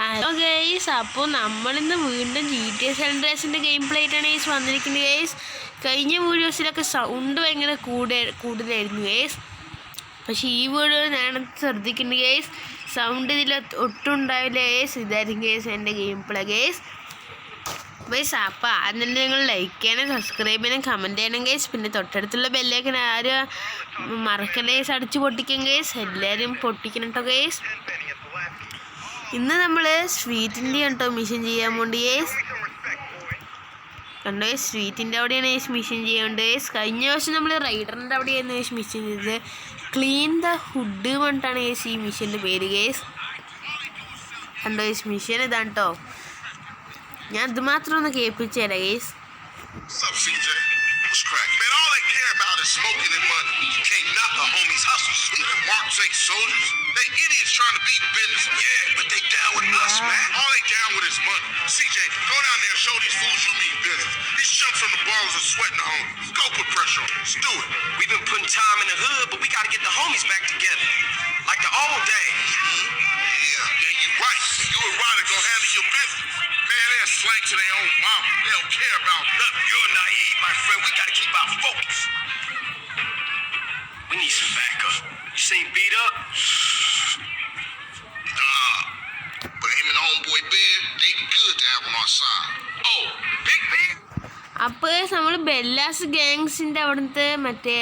Hello guys, അപ്പോൾ നമ്മളിന്ന് വീണ്ടും GTA San Andreasന്റെ ഗെയിം പ്ലേ ആയിട്ടാണ് ഗൈസ് വന്നിരിക്കുന്നത് ഗൈസ്. കഴിഞ്ഞ വീഡിയോസിലൊക്കെ സൗണ്ട് ഭയങ്കര കൂടുതലായിരുന്നു ഗൈസ്. പക്ഷേ ഈ വീഡിയോ ഞാൻ ശ്രദ്ധിക്കുന്നത് ഗൈസ്, സൗണ്ട് ഇതിൽ ഒട്ടും ഉണ്ടാവില്ല ഗൈസ്. ഇതായിരിക്കും ഗൈസ് എൻ്റെ ഗെയിം പ്ലേ ഗൈസ്. അപ്പോൾ ആദ്യം നിങ്ങൾ ലൈക്ക് ചെയ്യണം, സബ്സ്ക്രൈബ് ചെയ്യണം, കമൻറ്റ് ചെയ്യണം ഗൈസ്. പിന്നെ തൊട്ടടുത്തുള്ള ബെല്ലേക്ക് ആരും മറക്കണ്ട ഗൈസ്, അടിച്ച് പൊട്ടിക്കും ഗൈസ്. എല്ലാവരും പൊട്ടിക്കണം കേട്ടോ ഗൈസ്. ഇന്ന് നമ്മൾ സ്ട്രീറ്റിൻ്റെ കേട്ടോ മിഷൻ ചെയ്യാൻ വേണ്ടി ഗൈസ്. കണ്ടോ ഗൈസ്, സ്ട്രീറ്റിൻ്റെ അവിടെയാണ് ഗൈസ് മിഷൻ ചെയ്യാണ്ട് ഗൈസ്. കഴിഞ്ഞ വർഷം നമ്മൾ റൈഡറിൻ്റെ അവിടെയായിരുന്നു ഗൈസ് മിഷൻ ചെയ്തത്. ക്ലീൻ ദ ഹുഡ് പറഞ്ഞിട്ടാണ് ഗൈസ് ഈ മിഷൻ്റെ പേര് ഗൈസ്. കണ്ടോ ഗൈസ്, മിഷൻ ഇതാണ് കേട്ടോ. ഞാൻ ഇത് മാത്രം ഒന്ന് കേൾപ്പിച്ചു തരാം guys. Trying to beat business, yeah, but they down with us, man. All they down with is money. CJ, go down there and show these fools you mean business. These chumps on the ballers are sweating the homies. Go put pressure on them. Let's do it. We've been putting time in the hood, but we gotta get the homies back together, like the old days. Yeah, you right. You and Ryder gonna handle your business. Man, they're slang to their own mama. They don't care about nothing. You're naive, my friend. We gotta keep our focus. We need some backup. You seen beat up? But him and homeboy Bear, they good to have on our side. Oh, Big Bear? അപ്പോൾ നമ്മൾ Bella's ഗാങ്സിൻ്റെ അവിടുത്തെ മറ്റേ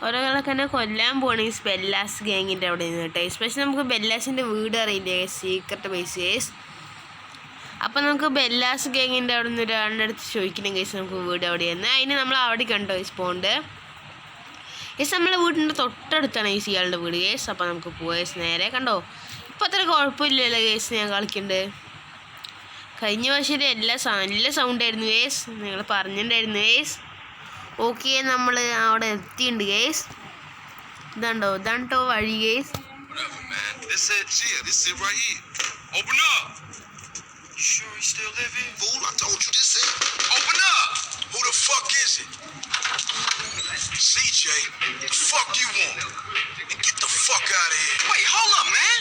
ഓരോകളൊക്കെ തന്നെ കൊല്ലാൻ പോകണം ഈ Bella's ഗാങ്ങിൻ്റെ അവിടെ നിന്ന് കേട്ടോ. എസ്പെഷ്യലി നമുക്ക് ബെല്ലാസിൻ്റെ വീട് അറിയില്ലേ, സീക്രട്ട് ബേസ് കേസ്. അപ്പോൾ നമുക്ക് ബെല്ലാസ് ഗാങ്ങിൻ്റെ അവിടെ നിന്ന് ഒരാളുടെ അടുത്ത് ചോദിക്കണം കേസ് നമുക്ക് വീട് എവിടെയായിരുന്നു. അതിന് നമ്മൾ അവിടെ കണ്ടോ കേസ് പോണ്ട് കേസ്. നമ്മളെ വീടിൻ്റെ തൊട്ടടുത്താണ് കേസ് ഇയാളുടെ വീട് കേസ്. അപ്പോൾ നമുക്ക് പോയേസ് നേരെ കണ്ടോ. ഇപ്പോൾ അത്ര കുഴപ്പമില്ലല്ലോ കേസ്, ഞാൻ കളിക്കുന്നുണ്ട്. കഴിഞ്ഞ വർഷം നല്ല സൗണ്ടായിരുന്നു കേസ്, നിങ്ങൾ പറഞ്ഞിട്ടുണ്ടായിരുന്നു കേസ്. ഓക്കെ, നമ്മൾ അവിടെ എത്തിയിട്ടുണ്ട് കേസ്. ഇതാണ്ടോ വഴി case. This it right here. Open up. You sure he still living? Fool, I told you this it. Open up. Who the fuck is it? CJ, the fuck you want? Get the fuck out of here. Wait, hold up, man.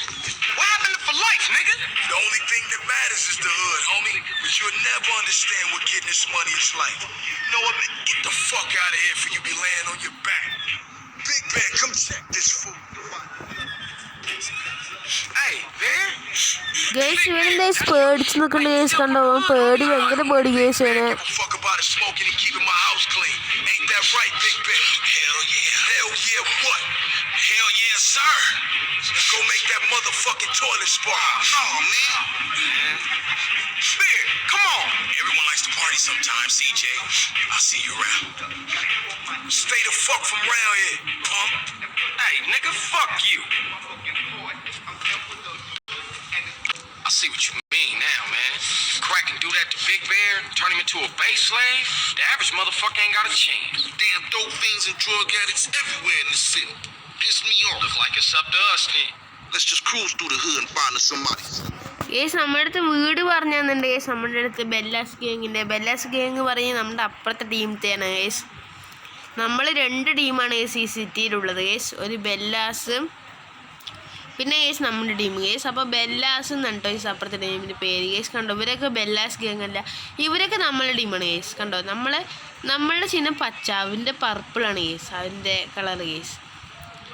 What happened for life, nigga? The only thing that matters is the hood, homie. But you'll never understand what getting this money is like. You know what, man? Get the fuck out of here before you be laying on your back. Big Bear, come check this fool. Hey, man. Guys ഇവരെന്താ പേടിച്ച് നിൽക്കേണ്ട case. കണ്ടോ, ഭയങ്കര പേടി case ആണ്. Fuck about it, smoking and keeping my house clean. Ain't that right, Big Bear? Hell yeah, what? Hell yeah, sir. Let's go make that motherfucking toilet spark. No, man. Bear, come on. Everyone likes to party sometimes, CJ. I'll see you around. Stay the fuck from around here, punk. Hey, nigga, fuck you. I see what you mean now, man. If Crack can do that to Big Bear, turn him into a base slave, the average motherfucker ain't got a chance. Damn dope fiends and drug addicts everywhere in the city. Piss me off. Look like it's up to us then. Let's just cruise through the hood and find us somebody. Case നമ്മുടെ അടുത്ത് വീട് പറഞ്ഞു തന്നിട്ടുണ്ട് case. നമ്മുടെ അടുത്ത് Bella's gang പറഞ്ഞ് നമ്മുടെ അപ്പുറത്തെ ടീമത്തെയാണ് കേസ്. നമ്മൾ 2 ടീമാണ് കേസ് ഈ സിറ്റിയിലുള്ളത് കേസ്. ഒരു ബെല്ലാസും പിന്നെ കേസ് നമ്മുടെ ടീം കേസ്. അപ്പോൾ ബെല്ലാസ് എന്നാണ് കേട്ടോ കേസ് അപ്പുറത്തെ ടീമിൻ്റെ പേര് കേസ്. കണ്ടോ, ഇവരൊക്കെ ബെല്ലാസ് ഗാങ് അല്ല, ഇവരൊക്കെ നമ്മളുടെ ടീമാണ് കേസ്. കണ്ടോ, നമ്മളുടെ ചിഹ്നം പച്ച, അവൻ്റെ പർപ്പിളാണ് കേസ്, അവൻ്റെ കളർ കേസ്.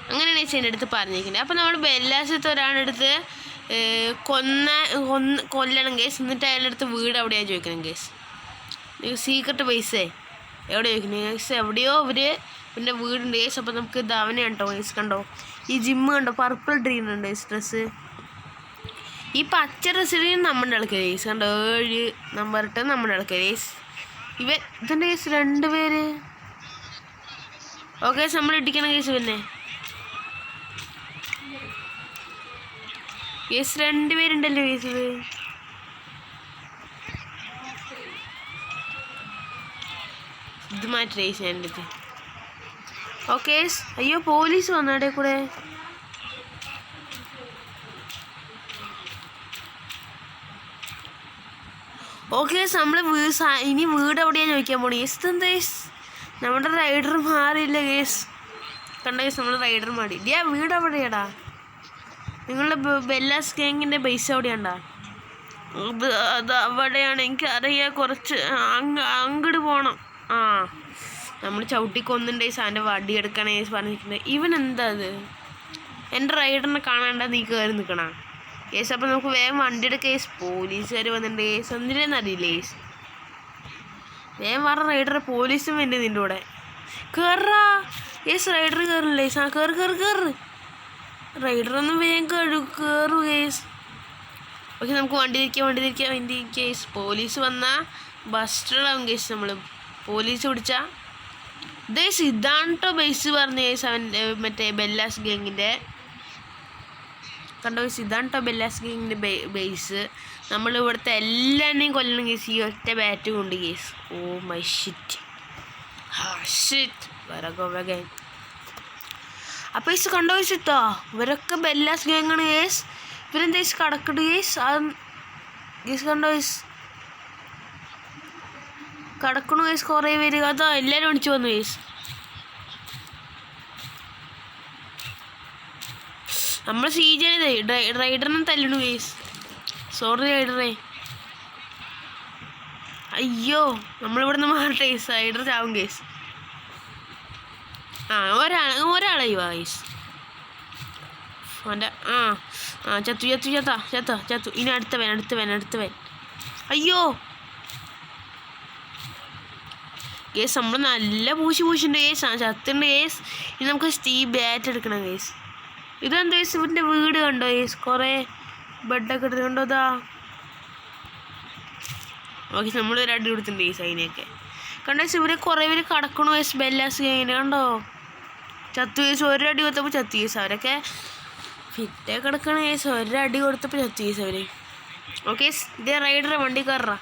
അങ്ങനെയാണ് കേസ് എൻ്റെ അടുത്ത് പറഞ്ഞിരിക്കുന്നത്. അപ്പോൾ നമ്മൾ ബെല്ലാസത്തെ ഒരാളുടെ അടുത്ത് കൊല്ലണം കേസ്. എന്നിട്ട് അയാളുടെ അടുത്ത് വീട് എവിടെയാണ് ചോദിക്കണം കേസ്. സീക്രട്ട് ബേസേ എവിടെ ചോദിക്കുന്നത് കേസ്. എവിടെയോ പിന്നെ വീടുണ്ട് കേസ്. അപ്പോൾ നമുക്ക് ധവന കണ്ടോ കേസ്. കണ്ടോ, ഈ ജിമ്മ് കണ്ടോ, പർപ്പിൾ ഡ്രീം ഉണ്ട് കേസ് ഡ്രസ്സ്. ഈ പച്ച ഡ്രസ്സിൽ നമ്മുടെ ആൾക്കാർ കേസ്. കണ്ടോ, 7 നമ്പർ ഇട്ട് നമ്മുടെ ആൾക്കാർ കേസ്. ഇതെൻ്റെ കേസ് 2 പേര്. ഓക്കെ, നമ്മൾ ഇടിക്കണം കേസ്. പിന്നെ കേസ് 2 പേരുണ്ടല്ലോ കേസ്. ഇത് മാറ്റി കേസ് എൻ്റെ അടുത്ത്. ഓക്കെ, അയ്യോ പോലീസ് വന്നവിടെ കൂടെ. ഓക്കെ, നമ്മൾ ഇനി വീട് എവിടെയാണ് ചോദിക്കാൻ പോണേ കേസ്. ഇതെന്താ കേസ്, നമ്മുടെ റൈഡർ മാറിയില്ല കേസ്. കണ്ട കേസ്, നമ്മൾ റൈഡർ മാറി. വീട് എവിടെയാടാ? നിങ്ങളുടെ ബെല്ലാസ് ഗാങ്ങിൻ്റെ ബേസ് എവിടെയാണ്ടാ? അത് അവിടെയാണ് എനിക്കറിയാം. കുറച്ച് അങ്ങോട്ട് പോകണം. ആ നമ്മൾ ചവിട്ടിക്കൊന്നുണ്ട് അവൻ്റെ വടി എടുക്കണേ പറഞ്ഞിട്ടുണ്ട്. ഇവൻ എന്താ അത് എൻ്റെ റൈഡറിനെ കാണാണ്ട നീ കയറി നിൽക്കണ കേസ്. അപ്പം നമുക്ക് വേഗം വണ്ടി എടുക്കുക കേസ്. പോലീസുകാർ വന്നിട്ടുണ്ട് കേസ്. എന്തിനാന്ന് അറിയില്ല കേസ്. വേഗം പറഞ്ഞ റൈഡറെ പോലീസും വേണ്ടി നിൻ്റെ കൂടെ കയറാ കേസ്. റൈഡർ കയറില്ല കേസ്. ആ കയറ് റൈഡറൊന്നും വേഗം കയറു കേസ്. ഓക്കെ നമുക്ക് വണ്ടി തിരിക്കാം കേസ്. പോലീസ് വന്നാൽ ബസ്റ്ററാവും കേസ്. നമ്മൾ പോലീസ് പിടിച്ചാൽ ദേശ് ഇതാണ് കേട്ടോ ബേസ് പറഞ്ഞ കേസ്. അവൻ മറ്റേ ബെല്ലാസ് ഗാങ്ങിൻ്റെ കണ്ടോ കേസ്. ഇതാണ് കേട്ടോ ബെല്ലാസ് ഗാങ്ങിൻ്റെ ബേസ്. നമ്മൾ ഇവിടുത്തെ എല്ലാവരെയും കൊല്ലണം കേസ് ഈ ഒറ്റ ബാറ്റ് കൊണ്ട് case. Oh my shit gang. അപ്പോൾ കേസ് കണ്ടോ കേസ് ഇട്ടോ ഇവരൊക്കെ ബെല്ലാസ് ഗാങ്ങാണ് കേസ്. ഇവരെന്താ കേസ് കടക്കട്ട് കേസ്. കേസ് കണ്ടോ കേസ് കടക്കണു കേസ്. കുറേ പേര് അതാ എല്ലാവരും അടിച്ചു വന്നു കേസ്. നമ്മൾ സീജനെ റൈഡറിനെ തല്ലണു കേസ്. സോറി റൈഡറെ. അയ്യോ നമ്മളിവിടെ നിന്ന് മാറട്ടെ കേസ്. റൈഡർ ചാവും കേസ്. ആ ഒരാളായി വാ കേസ്. അവൻ്റെ ചത്തു ഇനി അടുത്തവൻ. അയ്യോ കേസ്. നമ്മൾ നല്ല പൂശിണ്ട് കേസ്. ചത്തുണ്ട് കേസ്. ഇനി നമുക്ക് ബാറ്റ് എടുക്കണം കേസ്. ഇതെന്താ കേസ് ഇവൻ്റെ വീട് കണ്ടോ കേസ്. കുറേ ബെഡൊക്കെ എടുത്ത് കണ്ടോ ഇതാ. ഓക്കെ നമ്മൾ ഒരു അടി കൊടുത്തിട്ടുണ്ട് കേസ് അതിനെയൊക്കെ കണ്ടോ കേസ്. ഇവരെ കുറേ പേര് കടക്കണു കേസ്. ബെല്ലാസ് ഗാങ്ങിനെ കണ്ടോ ചത്തു കേസ്. ഒരടി കൊടുത്തപ്പോൾ ചത്തു കേസ്. അവരൊക്കെ ഫിറ്റേ കിടക്കണ കേസ്. ഒരടി കൊടുത്തപ്പോൾ ചത്തു കേസ് അവർ. ഓക്കെ ഇതേ റൈഡറെ വണ്ടി കയറാ.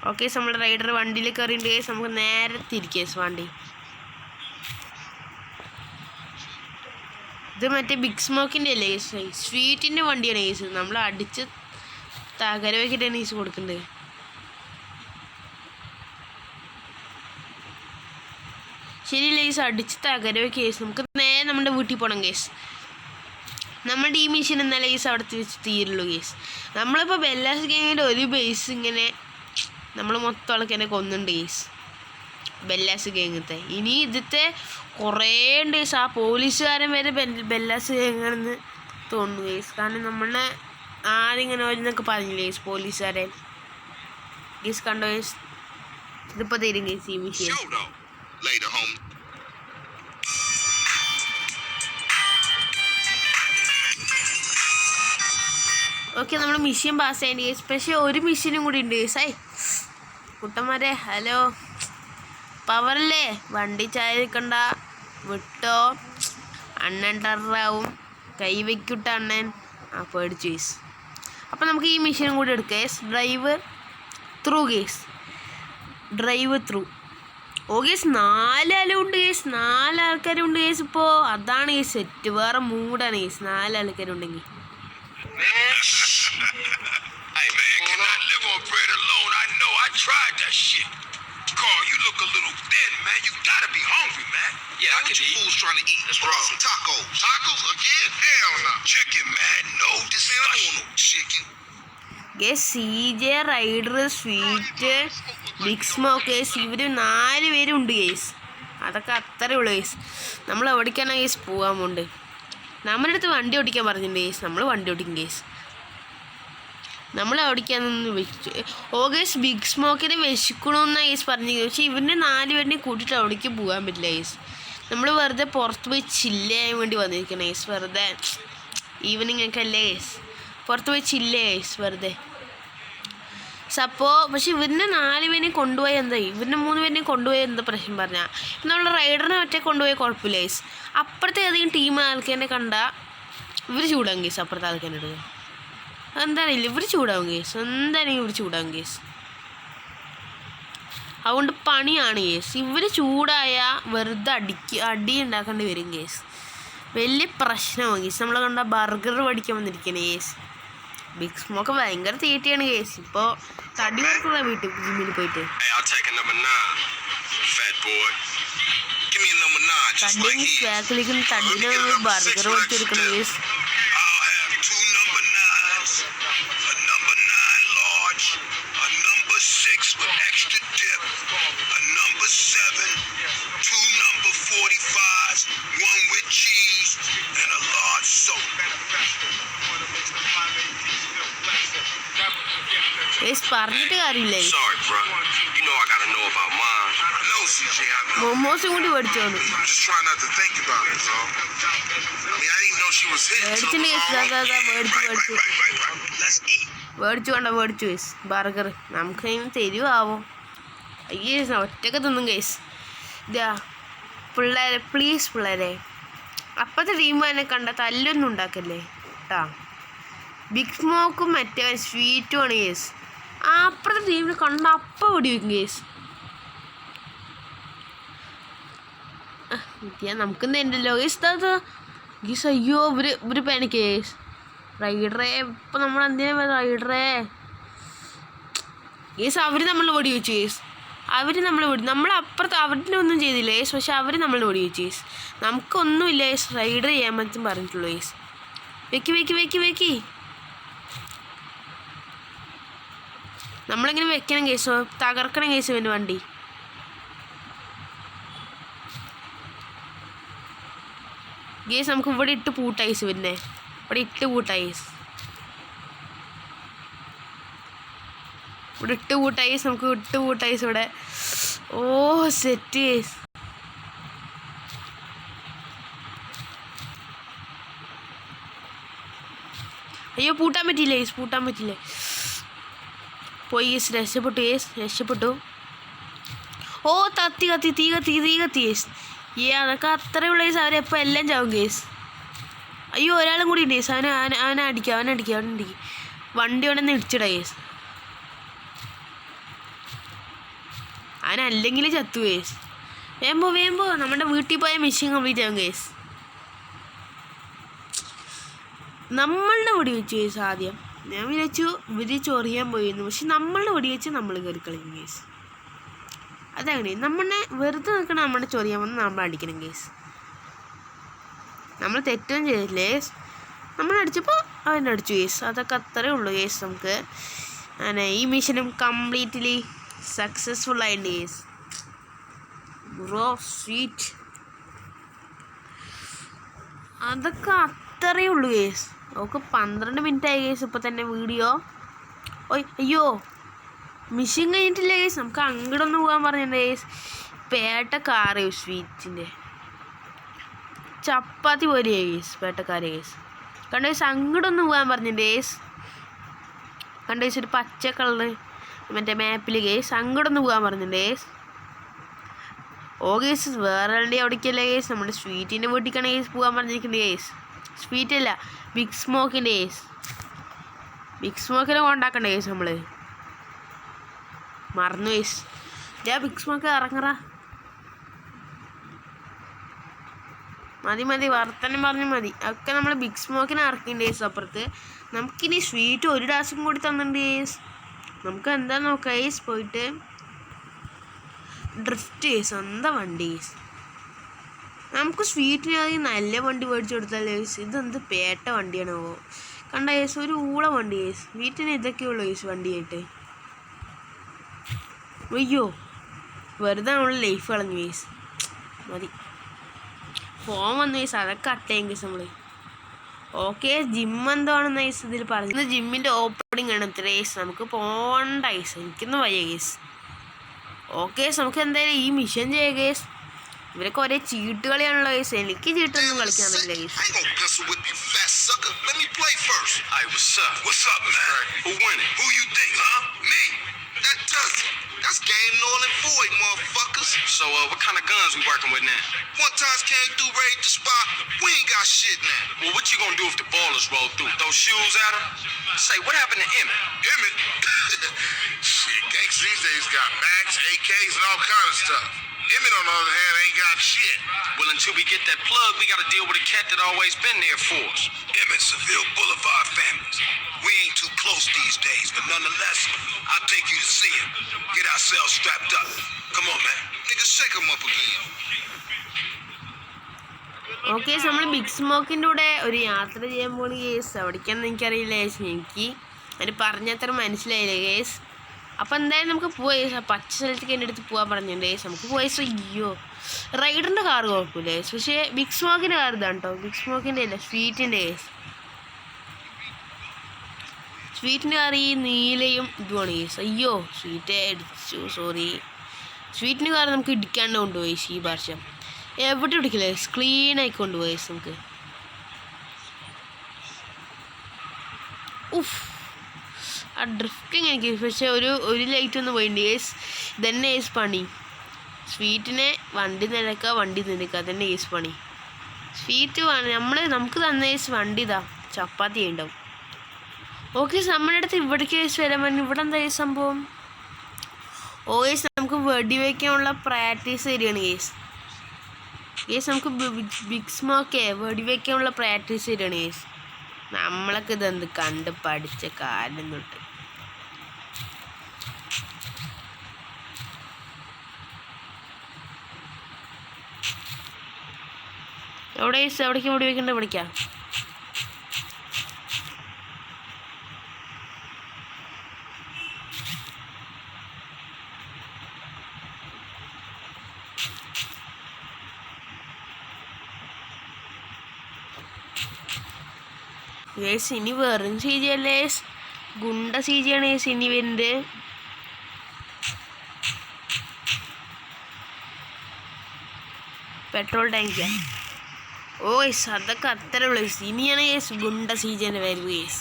ഓക്കെ നമ്മുടെ റൈഡർ വണ്ടിയിൽ കയറിയിട്ട് കേസ്. നമുക്ക് നേരെ തിരിക്കേസ് വണ്ടി. ഇത് മറ്റേ ബിഗ് സ്മോക്കിൻ്റെ അല്ലേ കേസ്. സ്വീറ്റിൻ്റെ വണ്ടിയാണ് കേസ്. നമ്മൾ അടിച്ച് തകര വയ്ക്കിട്ടാണ് കേസ് കൊടുക്കേണ്ടത്. ശരിയല്ല കേസ്. അടിച്ച് തകര വയ്ക്കുക കേസ്. നമുക്ക് നേരെ നമ്മുടെ വീട്ടിൽ പോകണം കേസ്. നമ്മുടെ ഈ മിഷൻ എന്നാലേ കേസ് അവിടെ വെച്ച് തീരുള്ളൂ കേസ്. നമ്മളിപ്പോൾ ബെല്ലാസ് ഗാങ്ങിൻ്റെ ഒരു ബേസ് ഇങ്ങനെ നമ്മൾ മൊത്തം ആൾക്കാരെ കൊന്നുണ്ട് കേസ് ബെല്ലാസ് ഗാങ്ങത്തെ. ഇനി ഇതിത്തെ കുറേ ഉണ്ട് കേസ്. ആ പോലീസുകാരൻ വരെ ബെല്ലാസ് ഗാങ്ങാണെന്ന് തോന്നുന്നു കേസ്. കാരണം നമ്മളെ ആരിങ്ങനെ വരുന്നൊക്കെ പറഞ്ഞില്ലേ കേസ് പോലീസുകാരൻ. കേസ് കണ്ടോ കേസ്. ഇതിപ്പോൾ തരും കേസ് ഈ മിഷൻ. ഓക്കെ നമ്മൾ മിഷൻ പാസ് ചെയ്യേണ്ടി കേസ്. പക്ഷേ ഒരു മിഷനും കൂടി ഉണ്ട് കേസ്. കുട്ടന്മാരെ ഹലോ പവറല്ലേ വണ്ടി ചായ നിൽക്കണ്ട വിട്ടോ. അണ്ണൻ ടറാവും കൈ വയ്ക്കൂട്ട അണ്ണൻ. പേടിച്ചു കേസ്. അപ്പം നമുക്ക് ഈ മിഷനും കൂടി എടുക്കാം കേസ്. Drive through guys. ഓ കേസ് 4 ആളുണ്ട് കേസ്. 4 ആൾക്കാരുണ്ട് കേസ്. ഇപ്പോൾ അതാണ് കേസ് സെറ്റ്. വേറെ മൂടാണ് കേസ് 4 ആൾക്കാരുണ്ടെങ്കിൽ. Hey man, can I live on bread alone? I know I tried that shit. Carl, you look a little thin, man. You gotta be hungry, man. Yeah, I what could you eat. fools trying to eat? Let's roll some tacos. Tacos again? Hell no. Chicken, man. No discussion. I don't want no chicken. Case CJ Ryder Sweet Big Smoke case. ഇവർ 4 പേരുണ്ട് case. അതൊക്കെ അത്രയേ ഉള്ളൂ case. നമ്മൾ എവിടേക്കാണ് case പോകാൻ pond. നമ്മുടെ അടുത്ത് വണ്ടി ഓടിക്കാൻ പറഞ്ഞിട്ടുണ്ട് കേസ്. നമ്മൾ വണ്ടി ഓടിക്കും കേസ്. നമ്മൾ എവിടേക്കാണെന്ന് വെച്ച് കേസ് ബിഗ് സ്മോക്കിനെ വിശക്കണമെന്നാണ് കേസ് പറഞ്ഞു. പക്ഷേ ഇവൻ്റെ 4 പേരിനെ കൂട്ടിയിട്ട് അവിടേക്ക് പോകാൻ പറ്റില്ല കേസ്. നമ്മൾ വെറുതെ പുറത്ത് പോയി ചില്ല് ചെയ്യാൻ വേണ്ടി വന്നിരിക്കണം കേസ്. വെറുതെ ഈവനിങ് ഒക്കെ അല്ലേ കേസ്. പുറത്ത് പോയി ചില്ല് കേസ് വെറുതെ. പക്ഷെ ഇവൻ്റെ 4 പേരെ കൊണ്ടുപോയി എന്തായി. ഇവൻ്റെ 3 പേരിനെ കൊണ്ടുപോയി എന്താ പ്രശ്നം പറഞ്ഞാൽ നമ്മൾ റൈഡറിനെ ഒറ്റ കൊണ്ടുപോയി കുഴപ്പമില്ല കേസ്. അപ്പുറത്തെ ഏതെങ്കിലും ടീം ആൾക്കാരെ കണ്ടാൽ ഇവർ ചൂടാകും കേസ്. അപ്പുറത്തെ ആൾക്കാരുടെ അടുത്ത് എന്താണെങ്കിലും ഇവർ ചൂടാകും കേസ്. എന്താണെങ്കിലും ഇവർ ചൂടാകും കേസ്. അതുകൊണ്ട് പണിയാണ് കേസ്. ഇവർ ചൂടായ വെറുതെ അടി ഉണ്ടാക്കേണ്ടി വരും കേസ്. വലിയ പ്രശ്നമാണ് കേസ്. നമ്മൾ കണ്ട ബർഗർ പഠിക്കാൻ വന്നിരിക്കണേ കേസ്. ബിഗ് സ്മോക്ക് ഭയങ്കര തീറ്റയാണ് കേസ്. ഇപ്പോൾ തടി കൊടുക്കുന്ന വീട്ടിൽ ജിമ്മിൽ പോയിട്ട് തടി ബാക്കിലേക്ക് തടിനെ ബർഗർ കൊടുത്തിരിക്കണം കേസ്. ഗൈസ് പറഞ്ഞിട്ട് കാര്യമില്ല. Sorry, bro. You know I gotta know about mom. I know, CJ, I know. മൊമോസും കൂടി മേടിച്ചോന്ന്. I'm just trying not to think about it, so. I mean, I didn't know she was hit until മേടിച്ചില്ല it was guys. all over. മേടിച്ചു. Let's eat. മേടിച്ചു guys burger. നമുക്ക് അതിന് തരുവാവോ? അയ്യേ ഒറ്റക്ക് തിന്നും guys. ഇതാ പിള്ളേരെ പ്ലീസ് പിള്ളേരെ, അപ്പത്തെ ടീം തന്നെ കണ്ട തല്ലൊന്നും ഉണ്ടാക്കല്ലേ കേട്ടാ. ബിഗ് സ്മോക്കും മറ്റേ സ്വീറ്റുമാണ് ഗേസ്. അപ്പുറത്തെ ടീമിൽ കണ്ട അപ്പം വെടിവെക്കും ഗേസ്. നമുക്കൊന്നും ഉണ്ടല്ലോ ഗേസ്. ഗീസ് അയ്യോ ഇവര് പാനിക്ക് ഗേസ്. റൈഡറേ ഇപ്പം നമ്മൾ എന്തിനാ റൈഡറേ ഗേസ്. അവർ നമ്മൾ വെടിവെച്ചു ഗേസ്. നമ്മളപ്പുറത്ത് അവരുടെ ഒന്നും ചെയ്തില്ല ഗേസ്. പക്ഷെ അവർ നമ്മൾ വെടിവെച്ചു ഗേസ്. നമുക്കൊന്നുമില്ല ഗേസ്. റൈഡർ ചെയ്യാൻ പറ്റും പറഞ്ഞിട്ടുള്ളൂ ഗേസ്. വെക്കി നമ്മളിങ്ങനെ വെക്കണം കേസ്. തകർക്കണം കേസ് ഇവൻ്റെ വണ്ടി. ഗേസ് നമുക്ക് ഇവിടെ ഇട്ട് പൂട്ടായിസ് പിന്നെ ഇവിടെ ഇട്ട് പൂട്ടായിസ് നമുക്ക് ഇട്ട് പൂട്ടായിസ് ഇവിടെ. ഓ സെറ്റ് കേസ്. അയ്യോ പൂട്ടാൻ പറ്റില്ലേ. പോയി യേസ്. രക്ഷപ്പെട്ടു. ഓ തീ കത്തി യേസ്. അതൊക്കെ അത്രയുള്ള കേസ്. അവരെപ്പോൾ എല്ലാം ചാവും കേസ്. അയ്യോ ഒരാളും കൂടി ഉണ്ട് കേസ്. അവനെ അടിക്കുക. വണ്ടി കൊണ്ടെന്ന് ഇടിച്ചിട കേസ്. അവനല്ലെങ്കിൽ ചത്തു കേസ്. വേമ്പോ നമ്മുടെ വീട്ടിൽ പോയ മിഷൻ കംപ്ലീറ്റ് ആവും കേസ്. നമ്മളുടെ വെടി വെച്ചു കേസ്. ആദ്യം ഞാൻ വിചാരിച്ചു ഇവര് ചൊറിയാൻ പോയിരുന്നു. പക്ഷെ നമ്മളുടെ വെടി വെച്ച് നമ്മൾ കയറി കളയും കേസ്. അതങ്ങനെ നമ്മളെ വെറുതെ നിൽക്കണം. നമ്മുടെ ചൊറിയാൻ വന്ന് നമ്മൾ അടിക്കണം കേസ്. നമ്മൾ തെറ്റൊന്നും ചെയ്തില്ലേ കേസ്. നമ്മളടിച്ചപ്പോൾ അവനടിച്ചു കേസ്. അതൊക്കെ അത്രേ ഉള്ളൂ കേസ്. നമുക്ക് അങ്ങനെ ഈ മിഷനും കംപ്ലീറ്റ്ലി സക്സസ്ഫുൾ ആയിട്ട് കേസ്. ബ്രോ സ്വീറ്റ് അതൊക്കെ അത്രേ ഉള്ളൂ കേസ്. നമുക്ക് 12 മിനിറ്റ് ആയി കേസ് ഇപ്പോൾ തന്നെ വീഡിയോ. അയ്യോ മിഷൻ കഴിഞ്ഞിട്ടില്ല കേസ്. നമുക്ക് അങ്ങോട്ടൊന്ന് പോകാൻ പറഞ്ഞിട്ടുണ്ട് കേസ്. പേട്ടക്കാറ് സ്വീറ്റിൻ്റെ ചപ്പാത്തി പോലെ കേസ്. പേട്ടക്കാര് കേസ് കണ്ട കേസ്. അങ്ങോട്ടൊന്ന് പോകാൻ പറഞ്ഞിട്ടുണ്ട് കേസ്. കണ്ട കേസ് ഒരു പച്ച കളറ് മറ്റേ മാപ്പിൽ കേസ്. അങ്ങോട്ടൊന്ന് പോകാൻ പറഞ്ഞിട്ടുണ്ട് കേസ്. ഓ കേസ് വേറെ ആളുടെ അവിടേക്കല്ല കേസ്. നമ്മുടെ സ്വീറ്റിൻ്റെ വീട്ടിലേക്കാണ് കേസ് പോകാൻ പറഞ്ഞിരിക്കുന്നത് കേസ്. സ്വീറ്റല്ല ബിഗ് സ്മോക്കിൻ്റെ കേസ്. ബിഗ് സ്മോക്കിനെ കൊണ്ടാക്കണ്ട കേസ്. നമ്മൾ മറന്നു കേസ്. Big smoke ഇറങ്ങറ. മതി വർത്തനം പറഞ്ഞു മതി. ഒക്കെ നമ്മൾ ബിഗ് സ്മോക്കിനെ ഇറക്കിണ്ട് കേസ്. അപ്പുറത്ത് നമുക്കിനി സ്വീറ്റ് ഒരു ടാസ്കും കൂടി തന്നിട്ടുണ്ട് കേസ്. നമുക്ക് എന്താ നോക്കാം കേസ്. പോയിട്ട് ഡ്രിഫ്റ്റ് കേസ്. സ്വന്തം വണ്ടി കേസ്. നമുക്ക് സ്വീറ്റിനായി നല്ല വണ്ടി മേടിച്ചു കൊടുത്താൽ കേസ്. ഇതെന്ത് പേട്ട വണ്ടിയാണോ കണ്ട കേസ്. ഒരു ഊള വണ്ടി കേസ്. വീട്ടിന് ഇതൊക്കെയുള്ളൂ കേസ് വണ്ടിയായിട്ട്. അയ്യോ വെറുതെ നമ്മൾ ലൈഫ് കളഞ്ഞു കേസ്. മതി ഫോൺ വന്നു കേസ്. അതൊക്കെ അട്ടയും കേസ് നമ്മൾ. ഓക്കെ ജിം എന്താണെന്ന് കേസ് ഇതിൽ പറഞ്ഞത്. ജിമ്മിൻ്റെ ഓപ്പണിംഗ് ആണ് ഇത്ര കേസ്. നമുക്ക് പോകണ്ട കേസ്. എനിക്കൊന്നും വയ്യ കേസ്. ഓക്കെ നമുക്ക് എന്തായാലും ഈ മിഷൻ ചെയ്യാം കേസ്. ഇവരൊക്കെ ഒരേ ചീട്ട് കളിയാണല്ലോ കേസ്. എനിക്ക് ചീട്ടൊന്നും കളിക്കാൻ പറ്റില്ല case. What's up, man? Who winning? Who you think, huh? Me? That doesn't. That's game null and void, motherfuckers. So, what kind of guns we working with now? One time came through, raid the spot. We ain't got shit now. Well, what you gonna do if the ballers roll through? Throw shoes at her? Say, what happened to Emmett? Emmett? Shit, gangs these days got mags, AKs, and all kind of stuff. Emmett, on the other hand, ain't got shit. Well, until we get that plug, we gotta deal with a cat that always been there for us. Emmett, Seville Boulevard families. We ain't too close these days, but nonetheless, I'll take you to see him. Get ourselves strapped up. Come on, man. Niggas, shake him up again. Okay നമ്മൾ big സ്മോക്കിൻ്റെ കൂടെ ഒരു യാത്ര ചെയ്യാൻ പോകുന്ന case. അവിടേക്കാണെന്ന് എനിക്കറിയില്ല case. എനിക്ക് അതിന് പറഞ്ഞത്ര മനസ്സിലായില്ല കേസ്. അപ്പോൾ എന്തായാലും നമുക്ക് പോവാം കേസ്. ആ പച്ച സ്ഥലത്തേക്ക് എൻ്റെ അടുത്ത് പോകാൻ പറഞ്ഞിട്ടുണ്ട് കേസ്. നമുക്ക് പോയ അയ്യോ റൈഡറിൻ്റെ കാറ് കുഴപ്പമില്ല കേസ്. പക്ഷേ ബിഗ് സ്മോക്കിൻ്റെ കാർ ഇതാണ് കേട്ടോ. ബിഗ് സ്മോക്കിൻ്റെ അല്ല സ്വീറ്റിൻ്റെ കേസ്. സ്വീറ്റിൻ്റെ കറി നീലയും ഇതുമാണ് കേസ്. അയ്യോ സ്വീറ്റ് അടിച്ചു, സോറി. സ്വീറ്റിൻ്റെ കറി നമുക്ക് ഇടിക്കാണ്ട് കൊണ്ടുപോയി ഈ വർഷം. എവിടെ ഇടിക്കില്ല, ക്ലീൻ ആയി കൊണ്ടുപോയി നമുക്ക്. ഉഫ്, ആ ഡ്രിഫ്റ്റിങ് എനിക്ക് പക്ഷേ ഒരു ലൈറ്റ് ഒന്ന് പോയിട്ടുണ്ട് കേസ്. ഇതന്നെ കേസ് പണി. സ്വീറ്റിനെ വണ്ടി നിരക്കുക, വണ്ടി നിരക്കുക, അതന്നെ കേസ് പണി. സ്വീറ്റ് നമുക്ക് തന്ന കേസ് വണ്ടി ഇതാ ചപ്പാത്തി ഉണ്ടാവും. ഓക്കെ, നമ്മുടെ അടുത്ത് ഇവിടേക്ക് കേസ് വരാൻ പറഞ്ഞു. ഇവിടെ എന്താ കേസ് സംഭവം? ഓ കേസ് നമുക്ക് വെടിവെക്കാനുള്ള പ്രാക്ടീസ് തരികയാണ് കേസ്. കേസ് നമുക്ക് ബിഗ് സ്മോക്കേ വെടിവെക്കാനുള്ള പ്രാക്ടീസ് തരികയാണ് കേസ്. നമ്മളൊക്കെ ഇതെന്ത് കണ്ട് പഠിച്ച കാലം തൊട്ട്. എവിടേക്ക് വെടിവെക്കണ്ട പഠിക്കാം. ഗേസ് ഇനി വെറും സി ജി അല്ലേ, ഗുണ്ട സി ജി ആണ് ഗേസ് ഇനി വരുന്നത്. പെട്രോൾ ടാങ്കാ. ഓ ഗേസ് അതൊക്കെ അത്ര ഉള്ളു ഗേസ്. ഇനിയാണ് ഗേസ് ഗുണ്ട സി ജി തന്നെ വരും ഗേസ്.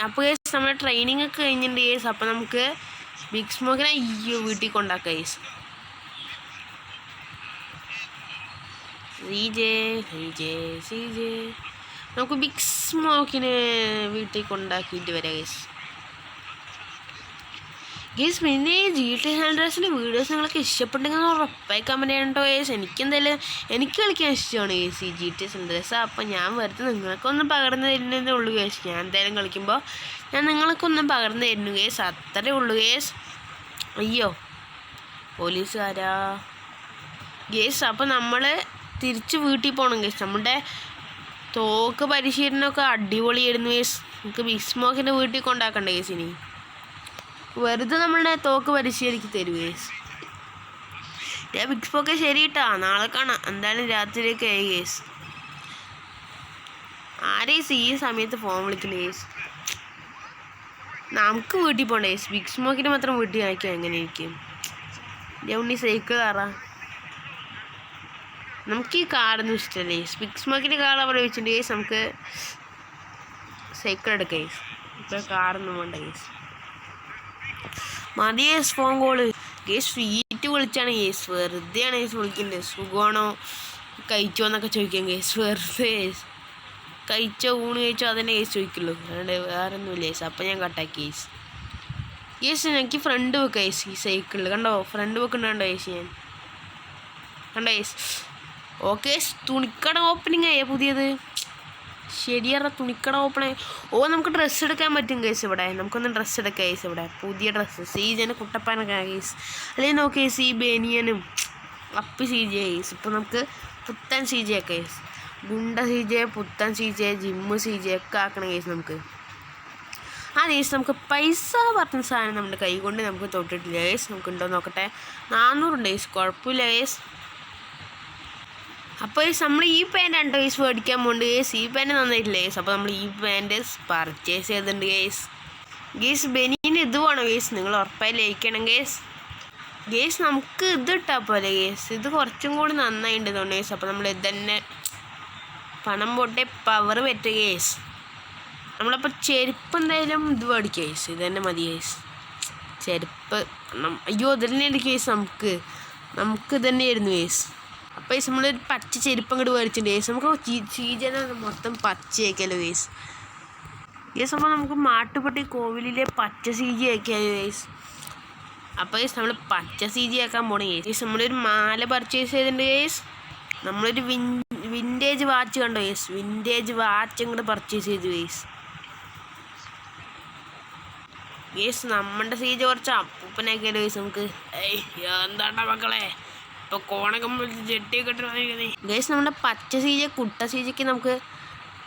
അപ്പോൾ ഗേസ് നമ്മുടെ ട്രെയിനിങ് ഒക്കെ കഴിഞ്ഞിട്ടുണ്ട് ഗേസ്. അപ്പോൾ നമുക്ക് ബിഗ് സ്മോക്കിനെ വീട്ടിൽ കൊണ്ടാക്കാം ഗേസ്. സി ജെ നമുക്ക് ബിഗ് സ്മോക്കിനെ വീട്ടിൽ കൊണ്ടാക്കിയിട്ട് വരാം ഗേസ്. പിന്നെ GTA San Andreasന്റെ വീഡിയോസ് നിങ്ങൾക്ക് ഇഷ്ടപ്പെട്ടെങ്കിൽ ഉറപ്പായി കമൻറ്റ് ചെയ്യണ്ടോ ഗേസ്. എനിക്ക് കളിക്കാൻ ഇഷ്ടമാണ് ഗേസ് ഈ GTA San Andreas. അപ്പോൾ ഞാൻ വെറുതെ നിങ്ങൾക്കൊന്നും പകർന്നു തരുന്നതേ ഉള്ളൂ ഗേസ്. ഞാൻ എന്തായാലും കളിക്കുമ്പോൾ ഞാൻ നിങ്ങൾക്കൊന്നും പകർന്നു തരുന്നു ഗേസ്, അത്രേ ഉള്ളൂ ഗേസ്. അയ്യോ പോലീസുകാരാ ഗേസ്. അപ്പോൾ നമ്മൾ തിരിച്ച് വീട്ടിൽ പോകണം ഗേസ്. നമ്മുടെ തോക്ക് പരിശീലനമൊക്കെ അടിപൊളിയായിരുന്നു ഗേസ്. നമുക്ക് ബിഗ് സ്മോക്കിൻ്റെ വീട്ടിൽ കൊണ്ടാക്കണ്ടേ ഗേസ്. ഇനി വെറുതെ നമ്മളുടെ തോക്ക് പരിശീലിക്ക് തരും ഗേസ്. ബിഗ് സ്മോക്ക് ശരി കേട്ടാ, നാളെ കാണാം എന്തായാലും രാത്രിയൊക്കെ ആയി ഗേസ്. ആരേസ് ഈ സമയത്ത് ഫോൺ വിളിക്കണ്ടേ ഗേസ്. നമുക്ക് വീട്ടിൽ പോകണ്ടേ ഗേസ്. ബിഗ് സ്മോക്കിന് മാത്രം വീട്ടിൽ ആക്കിയാൽ എങ്ങനെ ഇരിക്കും? ഉണ്ണി സൈക്കിൾ കാറാ. നമുക്ക് ഈ കാറൊന്നും ഇഷ്ടമല്ലേ ഗേസ്. ബിഗ് സ്മോക്കിൻ്റെ കാർ അവിടെ വെച്ചിട്ടുണ്ട് ഗേസ്. നമുക്ക് സൈക്കിൾ എടുക്കാം ഗേസ്. ഇപ്പോൾ കാറൊന്നും വേണ്ട ഗേസ്. മതി guys phone call guys. Sweet വിളിച്ചാണ് ഗേസ്. വെറുതെയാണ് ഗേസ് വിളിക്കണ്ടേ. സുഖമാണോ കഴിച്ചോ എന്നൊക്കെ ചോദിക്കാം ഗേസ്. വെറുതെ ഗേസ് കഴിച്ചോ ഊണ് കഴിച്ചോ അതന്നെ ഗേസ് ചോദിക്കുള്ളൂ, അതുകൊണ്ട് വേറെ ഒന്നുമില്ല ഗേസ്. അപ്പം ഞാൻ കട്ടാക്കി ഗേസ്. എനിക്ക് ഫ്രണ്ട് വെക്കാം ഗേസ് ഈ സൈക്കിളിൽ. കണ്ടോ ഫ്രണ്ട് വെക്കുന്നുണ്ടോ ഗേസ് ഞാൻ? കണ്ടോ ഗേസ്? ഓക്കെ തുണിക്കട ഓപ്പണിംഗ് ആയേ പുതിയത്. ശരിയാ തുണിക്കട ഓപ്പണായി. നമുക്ക് ഡ്രസ്സ് എടുക്കാൻ പറ്റും കേസ്. ഇവിടെ നമുക്കൊന്ന് ഡ്രസ്സ് എടുക്കാം കേസ്. ഇവിടെ പുതിയ ഡ്രസ്സ് സീജന് കുട്ടപ്പാനൊക്കെ കേസ്. അല്ലെങ്കിൽ നോക്കി കേസ് ഈ ബനിയനും അപ്പി സി ജെ കേസ്. ഇപ്പോൾ നമുക്ക് പുത്തൻ സി ജെ ഒക്കെ കേസ്. ഗുണ്ട സി ജെ, പുത്തൻ C J, gym C J ഒക്കെ ആക്കണം കേസ് നമുക്ക്. ആ കേസ് നമുക്ക് പൈസ പറഞ്ഞ സാധനം നമ്മുടെ കൈ കൊണ്ട് നമുക്ക് തൊട്ടിട്ടില്ല കേസ്. നമുക്ക് ഉണ്ടോ നോക്കട്ടെ. 400 ഉണ്ട് കേസ്, കുഴപ്പമില്ല കേസ്. അപ്പോൾ നമ്മൾ ഈ പാൻറ്റാണ് കേസ് മേടിക്കാൻ പോകുന്നുണ്ട് കേസ്. ഈ പാൻറ്റ് നന്നായിട്ടില്ല കേസ്. അപ്പോൾ നമ്മൾ ഈ പാൻറ്റ് പർച്ചേസ് ചെയ്തിട്ടുണ്ട് കേസ്. ബനിയന് ഇത് വേണം കേസ്. നിങ്ങൾ ഉറപ്പായി ലയിക്കണം കേസ്. നമുക്ക് ഇത് ഇട്ടാൽ പോലെ കേസ്. ഇത് കുറച്ചും കൂടി നന്നായിട്ടുണ്ട് തോന്നുന്നു കേസ്. അപ്പോൾ നമ്മൾ ഇത് തന്നെ പണം പോട്ടെ പവർ പറ്റുക കേസ്. നമ്മളപ്പോൾ ചെരുപ്പ് എന്തായാലും ഇത് മേടിക്കുക കേസ്. ഇത് തന്നെ മതി കേസ്. ചെരുപ്പ് അയ്യോ ഇത് തന്നെയാണ് കേസ്. നമുക്ക് ഇത് തന്നെയായിരുന്നു കേസ്. അപ്പോൾ നമ്മളൊരു പച്ച ചെരുപ്പ് അങ്ങോട്ട് മേടിച്ചിട്ടുണ്ട് കേസ്. നമുക്ക് ചീജന മൊത്തം പച്ചയാക്കിയാലോ കേസ്. അപ്പോൾ നമുക്ക് മാട്ടുപ്പെട്ടി കോവിലിലെ പച്ച സീജി ആക്കിയാലോ കേസ്. അപ്പോൾ കേസ് നമ്മൾ പച്ച സീജി ആക്കാൻ പോണേ കേസ്. നമ്മളൊരു മാല പർച്ചേസ് ചെയ്തിട്ടുണ്ട് കേസ്. നമ്മളൊരു വിൻറ്റേജ് വാച്ച് കണ്ടോ കേസ്. വിൻറ്റേജ് വാച്ച് അങ്ങോട്ട് പർച്ചേസ് ചെയ്തു കേസ്. നമ്മുടെ സീജ് കുറച്ച് അപ്പൂപ്പനാക്കിയാലോ കേസ് നമുക്ക്. എന്താണ്ടാ മക്കളെ ഇപ്പോൾ കോണകം ജെട്ടിയൊക്കെ ഇട്ട് കേസ്. നമ്മുടെ പച്ച സീജ കുട്ട സീജയ്ക്ക് നമുക്ക്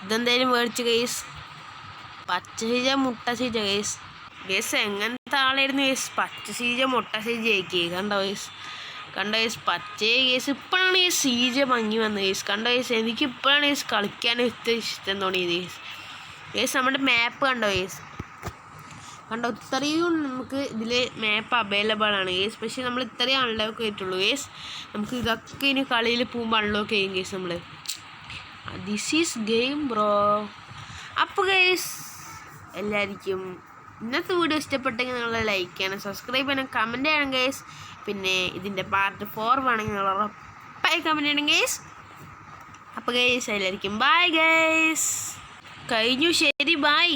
ഇതെന്തായാലും മേടിച്ചു കേസ്. പച്ച സീജ മുട്ട സീജ കേസ്. എങ്ങനത്തെ ആളായിരുന്നു കേസ്. പച്ച സീജ മുട്ട സീജ ആക്കി കണ്ടോ കേസ്. പച്ച കേസ്. ഇപ്പോഴാണ് ഈ സീജ ഭംഗി വന്നത് കേസ്. കണ്ടോ കേസ്. എനിക്ക് ഇപ്പോഴാണ് കേസ് കളിക്കാൻ ഇഷ്ടം തോന്നിയത് കേസ്. നമ്മുടെ മാപ്പ് കണ്ടോ കേസ്. കണ്ടോ ഇത്രയും നമുക്ക് ഇതിൽ മാപ്പ് അവൈലബിൾ ആണ് ഗേസ്. പക്ഷേ നമ്മൾ ഇത്രയും അൺലോക്ക് ചെയ്തിട്ടുള്ളൂ ഗേസ്. നമുക്ക് ഇതൊക്കെ ഇനി കളിയിൽ പോകുമ്പോൾ അൺലോക്ക് ചെയ്യും ഗേസ് നമ്മൾ. This is game bro. അപ്പോൾ ഗേസ് എല്ലാവർക്കും ഇന്നത്തെ വീഡിയോ ഇഷ്ടപ്പെട്ടെങ്കിൽ നിങ്ങൾ ലൈക്ക് ചെയ്യണം, സബ്സ്ക്രൈബ് ചെയ്യണം, കമൻറ്റ് ചെയ്യണം ഗേസ്. പിന്നെ ഇതിൻ്റെ പാർട്ട് 4 വേണമെങ്കിൽ നിങ്ങൾ ഉറപ്പായി കമൻറ്റ് ചെയ്യണം ഗേസ്. അപ്പോൾ ഗേസ് എല്ലാവർക്കും ബൈ ഗേസ്. കഴിഞ്ഞു, ശരി, ബൈ.